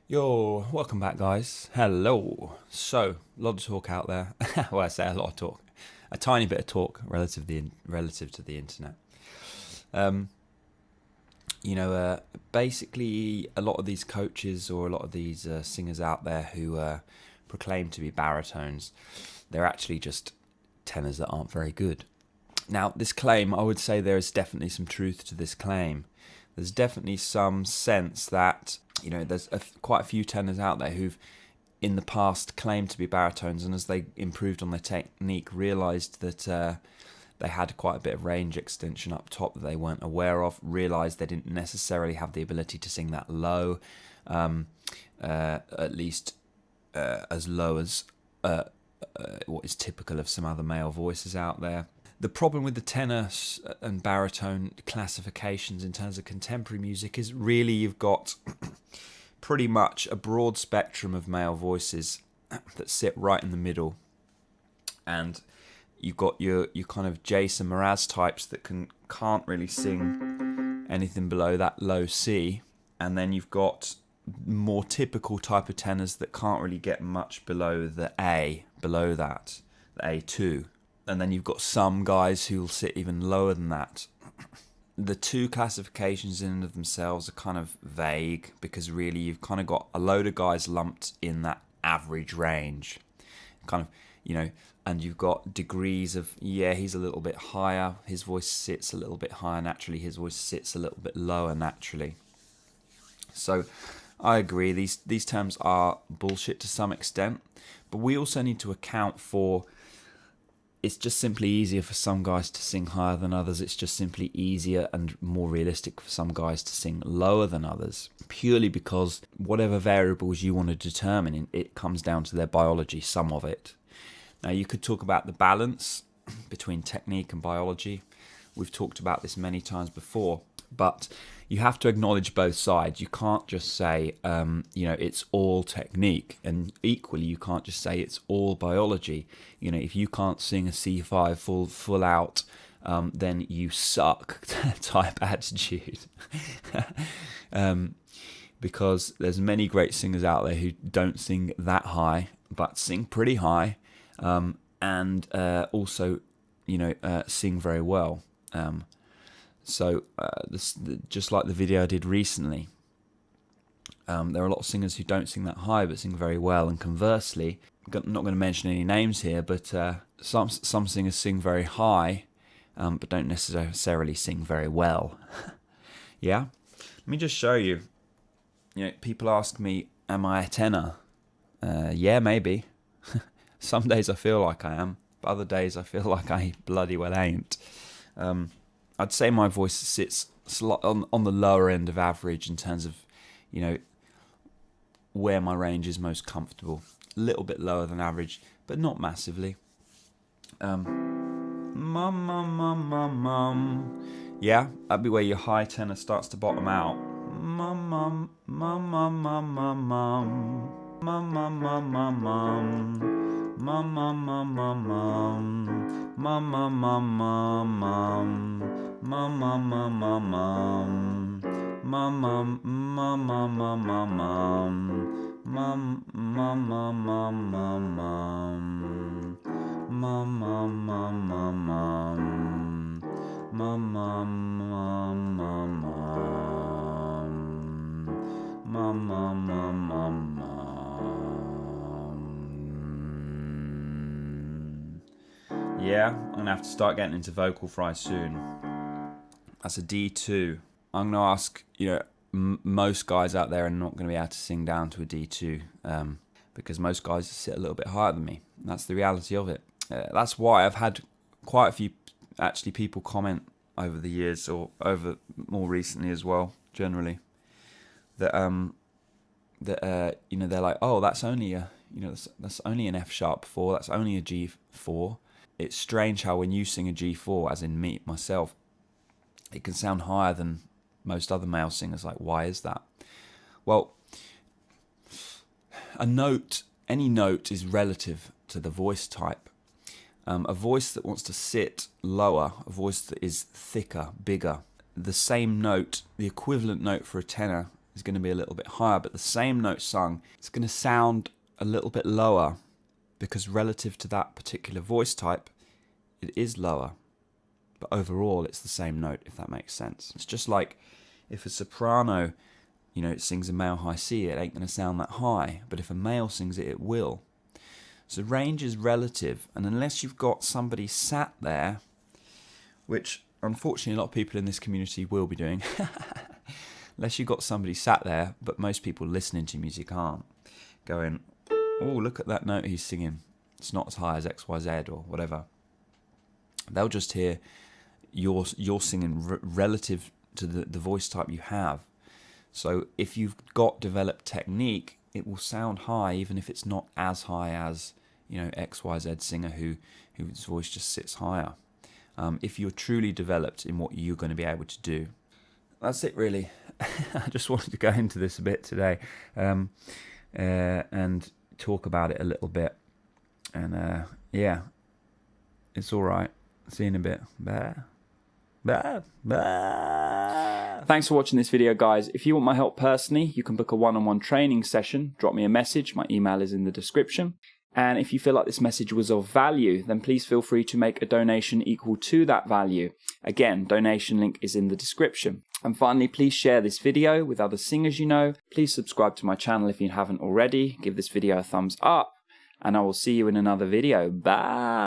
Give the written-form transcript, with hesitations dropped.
Yo, welcome back, guys. Hello. So, a lot of talk out there. Well, I say a lot of talk, a tiny bit of talk relative to the internet. Um, basically, a lot of these coaches or a lot of these singers out there who proclaim to be baritones, they're actually just tenors that aren't very good. Now, this claim, I would say there is definitely some truth to this claim. There's definitely some sense that, there's quite a few tenors out there who've in the past claimed to be baritones, and as they improved on their technique, realised that they had quite a bit of range extension up top that they weren't aware of, realised they didn't necessarily have the ability to sing that low, at least as low as what is typical of some other male voices out there. The problem with the tenor and baritone classifications in terms of contemporary music is really you've got pretty much a broad spectrum of male voices that sit right in the middle, and you've got your kind of Jason Mraz types that can't really sing anything below that low C, and then you've got more typical type of tenors that can't really get much below the A, below that, the A2. And then you've got some guys who'll sit even lower than that. The two classifications in and of themselves are kind of vague, because really you've kind of got a load of guys lumped in that average range. Kind of, and you've got degrees of, he's a little bit higher, his voice sits a little bit higher naturally, his voice sits a little bit lower naturally. So I agree, these terms are bullshit to some extent, but we also need to account for it's just simply easier for some guys to sing higher than others. It's just simply easier and more realistic for some guys to sing lower than others, purely because whatever variables you want to determine, it comes down to their biology, some of it. Now, you could talk about the balance between technique and biology. We've talked about this many times before, but you have to acknowledge both sides. You can't just say, it's all technique, and equally you can't just say it's all biology. If you can't sing a C5 full out, then you suck type attitude. Because there's many great singers out there who don't sing that high, but sing pretty high, and also, sing very well. So just like the video I did recently, there are a lot of singers who don't sing that high but sing very well, and conversely, I'm not going to mention any names here, but some singers sing very high but don't necessarily sing very well. Yeah? Let me just show you. People ask me, am I a tenor? Yeah, maybe. Some days I feel like I am, but other days I feel like I bloody well ain't. I'd say my voice sits on the lower end of average in terms of, where my range is most comfortable. A little bit lower than average, but not massively. Yeah, that'd be where your high tenor starts to bottom out. Yeah, I'm going to have to start getting into vocal fry soon. That's a D2. I'm going to ask, most guys out there are not going to be able to sing down to a D2 because most guys sit a little bit higher than me. That's the reality of it. That's why I've had quite a few people comment over the years, or over more recently as well, generally, that they're like, oh, that's only a that's only an F sharp 4, that's only a G4. It's strange how when you sing a G4, as in myself, it can sound higher than most other male singers. Like, why is that? Well, any note is relative to the voice type. A voice that wants to sit lower, a voice that is thicker, bigger, the same note, the equivalent note for a tenor is going to be a little bit higher, but the same note sung, it's going to sound a little bit lower because relative to that particular voice type, it is lower. But overall, it's the same note, if that makes sense. It's just like if a soprano, you know, it sings a male high C, it ain't going to sound that high. But if a male sings it, it will. So range is relative, and unless you've got somebody sat there, which unfortunately a lot of people in this community will be doing, unless you've got somebody sat there, but most people listening to music aren't, going, oh, look at that note he's singing. It's not as high as XYZ or whatever. They'll just hear you're singing relative to the voice type you have. So if you've got developed technique, it will sound high, even if it's not as high as, you know, XYZ singer whose voice just sits higher. If you're truly developed in what you're going to be able to do. That's it, really. I just wanted to go into this a bit today and talk about it a little bit. And yeah, it's all right. See you in a bit. Bye. Bye. Bye. Thanks for watching this video, guys. If you want my help personally, you can book a one-on-one training session. Drop me a message. My email is in the description. And if you feel like this message was of value, then please feel free to make a donation equal to that value. Again, donation link is in the description. And finally, please share this video with other singers you know. Please subscribe to my channel if you haven't already. Give this video a thumbs up. And I will see you in another video. Bye.